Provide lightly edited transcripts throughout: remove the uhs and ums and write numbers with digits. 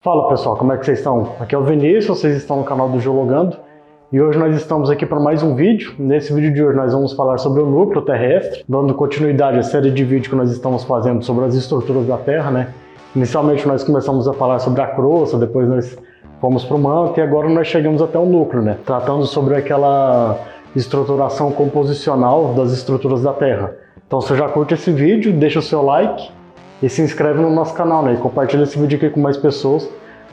Fala pessoal, como é que vocês estão? Aqui é o Vinícius, vocês estão no canal do Geologando e hoje nós estamos aqui para mais um vídeo. Nesse vídeo de hoje nós vamos falar sobre o núcleo terrestre, dando continuidade à série de vídeos que nós estamos fazendo sobre as estruturas da Terra, né? Inicialmente nós começamos a falar sobre a crosta, depois nós fomos para o manto e agora nós chegamos até o núcleo, né? Tratando sobre aquela estruturação composicional das estruturas da Terra. Então você já curte esse vídeo, deixa o seu like e se inscreve no nosso canal, né? E compartilha esse vídeo aqui com mais pessoas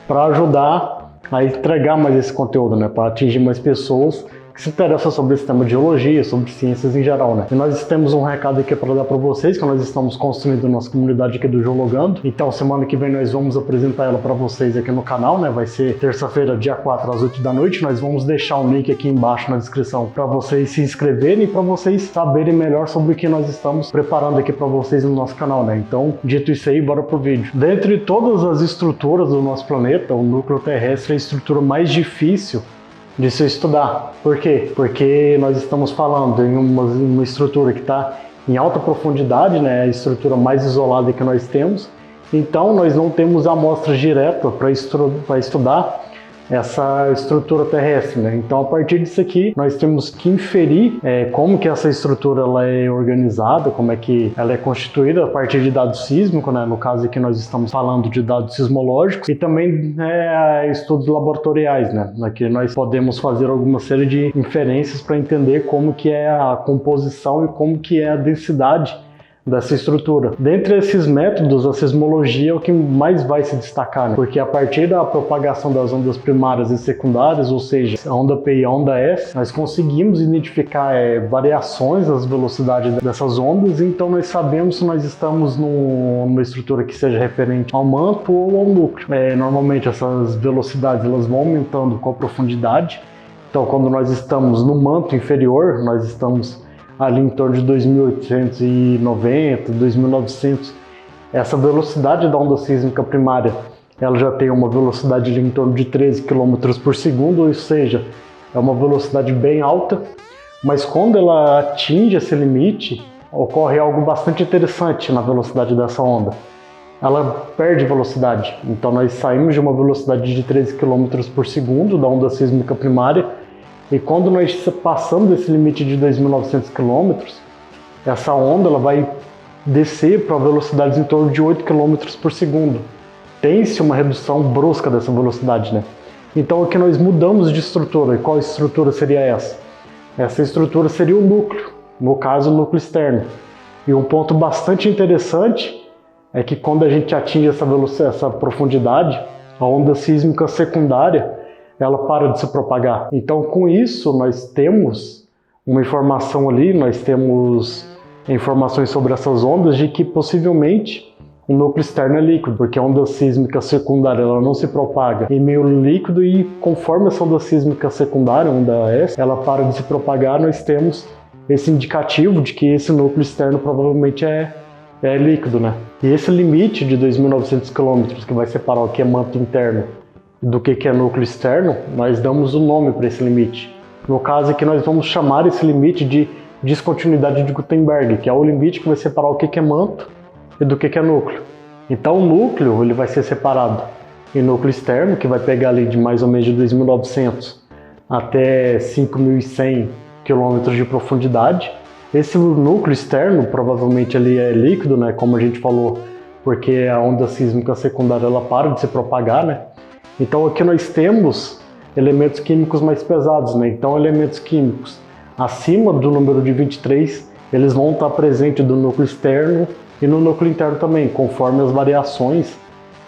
para ajudar a entregar mais esse conteúdo, né? Para atingir mais pessoas que se interessam sobre esse tema de geologia, sobre ciências em geral, né? E nós temos um recado aqui para dar para vocês, que nós estamos construindo nossa comunidade aqui do Geologando. Então, semana que vem nós vamos apresentar ela para vocês aqui no canal, né? Vai ser terça-feira, dia 4, às 8 da noite. Nós vamos deixar um link aqui embaixo na descrição para vocês se inscreverem e para vocês saberem melhor sobre o que nós estamos preparando aqui para vocês no nosso canal, né? Então, dito isso aí, bora pro vídeo. Dentre todas as estruturas do nosso planeta, o núcleo terrestre é a estrutura mais difícil de se estudar. Por quê? Porque nós estamos falando em uma estrutura que está em alta profundidade, né? A estrutura mais isolada que nós temos. Então nós não temos amostras diretas para estudar essa estrutura terrestre, né? Então a partir disso aqui nós temos que inferir como que essa estrutura ela é organizada, como é que ela é constituída a partir de dados sísmicos, né? No caso aqui nós estamos falando de dados sismológicos e também estudos laboratoriais, né? Aqui nós podemos fazer alguma série de inferências para entender como que é a composição e como que é a densidade dessa estrutura. Dentre esses métodos, a sismologia é o que mais vai se destacar, né? Porque a partir da propagação das ondas primárias e secundárias, ou seja, a onda P e a onda S, nós conseguimos identificar variações das velocidades dessas ondas, então nós sabemos se nós estamos numa estrutura que seja referente ao manto ou ao núcleo. Normalmente essas velocidades elas vão aumentando com a profundidade, então quando nós estamos no manto inferior, nós estamos ali em torno de 2.890, 2.900, essa velocidade da onda sísmica primária, ela já tem uma velocidade ali em torno de 13 km por segundo, ou seja, é uma velocidade bem alta, mas quando ela atinge esse limite, ocorre algo bastante interessante na velocidade dessa onda. Ela perde velocidade, então nós saímos de uma velocidade de 13 km por segundo da onda sísmica primária, e quando nós passamos desse limite de 2.900 km, essa onda ela vai descer para velocidades em torno de 8 km por segundo. Tem-se uma redução brusca dessa velocidade, né? Então aqui nós mudamos de estrutura. E qual estrutura seria essa? Essa estrutura seria o núcleo, no caso o núcleo externo. E um ponto bastante interessante é que quando a gente atinge essa profundidade, a onda sísmica secundária ela para de se propagar. Então, com isso, nós temos uma informação ali, nós temos informações sobre essas ondas de que possivelmente o núcleo externo é líquido, porque a onda sísmica secundária ela não se propaga em meio líquido e conforme essa onda sísmica secundária, onda S, ela para de se propagar, nós temos esse indicativo de que esse núcleo externo provavelmente é líquido, né? E esse limite de 2.900 km que vai separar o que é manto interno do que é núcleo externo, nós damos o nome para esse limite. No caso aqui nós vamos chamar esse limite de descontinuidade de Gutenberg, que é o limite que vai separar o que é manto e do que é núcleo. Então o núcleo ele vai ser separado em núcleo externo, que vai pegar ali de mais ou menos de 2.900 até 5.100 km de profundidade. Esse núcleo externo provavelmente ele é líquido, né, como a gente falou, porque a onda sísmica secundária ela para de se propagar, né? Então aqui nós temos elementos químicos mais pesados, né? Então elementos químicos acima do número de 23, eles vão estar presentes do núcleo externo e no núcleo interno também, conforme as variações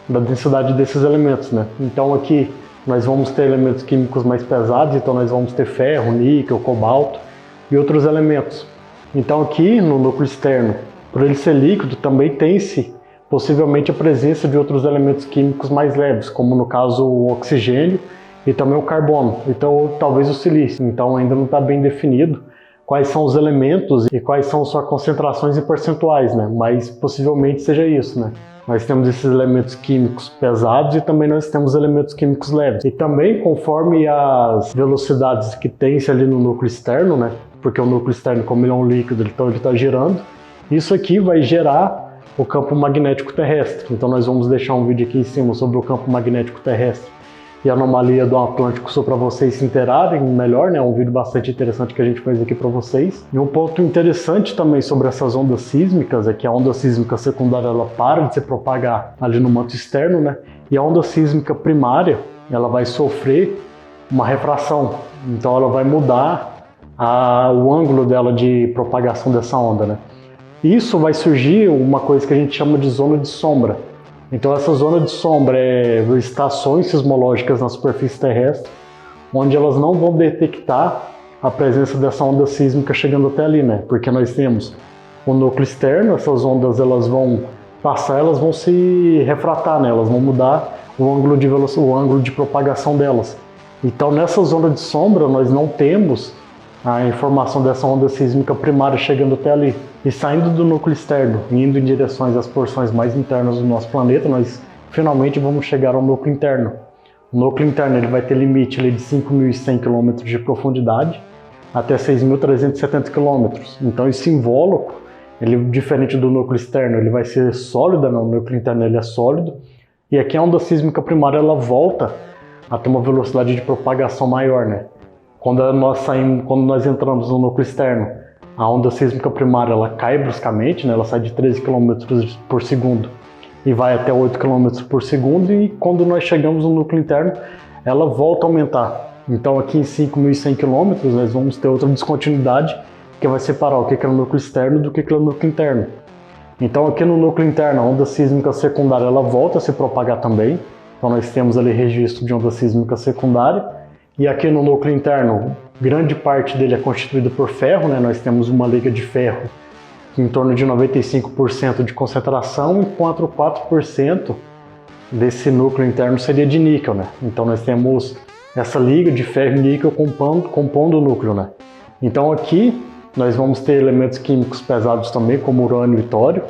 da densidade desses elementos, né? Então aqui nós vamos ter elementos químicos mais pesados, então nós vamos ter ferro, níquel, cobalto e outros elementos. Então aqui no núcleo externo, por ele ser líquido, também tem-se possivelmente a presença de outros elementos químicos mais leves, como no caso o oxigênio e também o carbono, então talvez o silício. Então ainda não está bem definido quais são os elementos e quais são suas concentrações em percentuais, né? Mas possivelmente seja isso, né? Nós temos esses elementos químicos pesados e também nós temos elementos químicos leves. E também conforme as velocidades que tem-se ali no núcleo externo, né? Porque o núcleo externo, como ele é um líquido, então ele está girando, isso aqui vai gerar o campo magnético terrestre. Então nós vamos deixar um vídeo aqui em cima sobre o campo magnético terrestre e a anomalia do Atlântico Sul para vocês se interarem melhor, né? É um vídeo bastante interessante que a gente fez aqui para vocês. E um ponto interessante também sobre essas ondas sísmicas é que a onda sísmica secundária ela para de se propagar ali no manto externo, né? E a onda sísmica primária ela vai sofrer uma refração, então ela vai mudar o ângulo dela de propagação dessa onda, né? Isso vai surgir uma coisa que a gente chama de zona de sombra. Então essa zona de sombra é estações sismológicas na superfície terrestre, onde elas não vão detectar a presença dessa onda sísmica chegando até ali, né? Porque nós temos o núcleo externo, essas ondas elas vão passar, elas vão se refratar, né? Elas vão mudar o ângulo de velocidade, o ângulo de propagação delas. Então nessa zona de sombra nós não temos a informação dessa onda sísmica primária chegando até ali. E saindo do núcleo externo, indo em direções às porções mais internas do nosso planeta, nós finalmente vamos chegar ao núcleo interno. O núcleo interno ele vai ter limite ali, de 5.100 km de profundidade até 6.370 km. Então esse invólucro, ele, diferente do núcleo externo, ele vai ser sólido, não? O núcleo interno ele é sólido. E aqui a onda sísmica primária ela volta a ter uma velocidade de propagação maior, né? Quando nós entramos no núcleo externo, a onda sísmica primária ela cai bruscamente, né? Ela sai de 13 km por segundo e vai até 8 km por segundo, e quando nós chegamos no núcleo interno, ela volta a aumentar. Então aqui em 5.100 km nós vamos ter outra descontinuidade que vai separar o que é o núcleo externo do que é o núcleo interno. Então aqui no núcleo interno, a onda sísmica secundária ela volta a se propagar também. Então nós temos ali registro de onda sísmica secundária. E aqui no núcleo interno, grande parte dele é constituído por ferro, né? Nós temos uma liga de ferro em torno de 95% de concentração, enquanto 4% desse núcleo interno seria de níquel, né? Então nós temos essa liga de ferro e níquel compondo o núcleo, né? Então aqui nós vamos ter elementos químicos pesados também, como urânio e tório,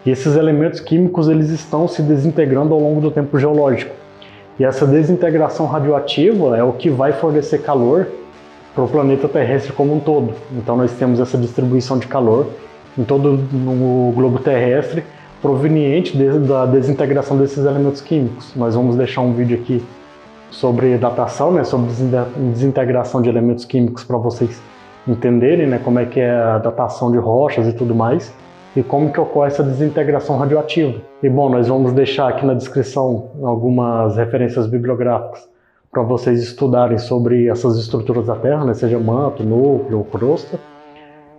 e esses elementos químicos eles estão se desintegrando ao longo do tempo geológico. E essa desintegração radioativa é o que vai fornecer calor para o planeta terrestre como um todo. Então nós temos essa distribuição de calor em todo o globo terrestre proveniente da desintegração desses elementos químicos. Nós vamos deixar um vídeo aqui sobre datação, né, sobre desintegração de elementos químicos para vocês entenderem, né, como é que é a datação de rochas e tudo mais, e como que ocorre essa desintegração radioativa. E bom, nós vamos deixar aqui na descrição algumas referências bibliográficas para vocês estudarem sobre essas estruturas da Terra, né, seja manto, núcleo ou crosta.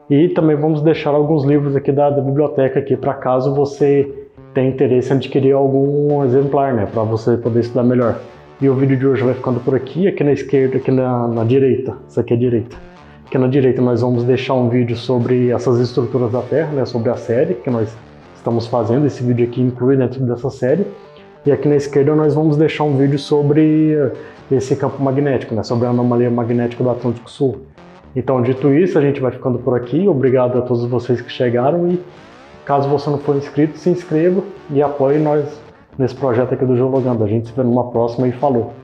E também vamos deixar alguns livros aqui da biblioteca aqui para caso você tenha interesse em adquirir algum exemplar, né, para você poder estudar melhor. E o vídeo de hoje vai ficando por aqui, aqui na esquerda, aqui na direita. Isso aqui é a direita. Aqui na direita nós vamos deixar um vídeo sobre essas estruturas da Terra, né, sobre a série que nós estamos fazendo. Esse vídeo aqui inclui dentro dessa série. E aqui na esquerda nós vamos deixar um vídeo sobre esse campo magnético, né, sobre a anomalia magnética do Atlântico Sul. Então, dito isso, a gente vai ficando por aqui. Obrigado a todos vocês que chegaram e caso você não for inscrito, se inscreva e apoie nós nesse projeto aqui do Geologando. A gente se vê numa próxima e falou!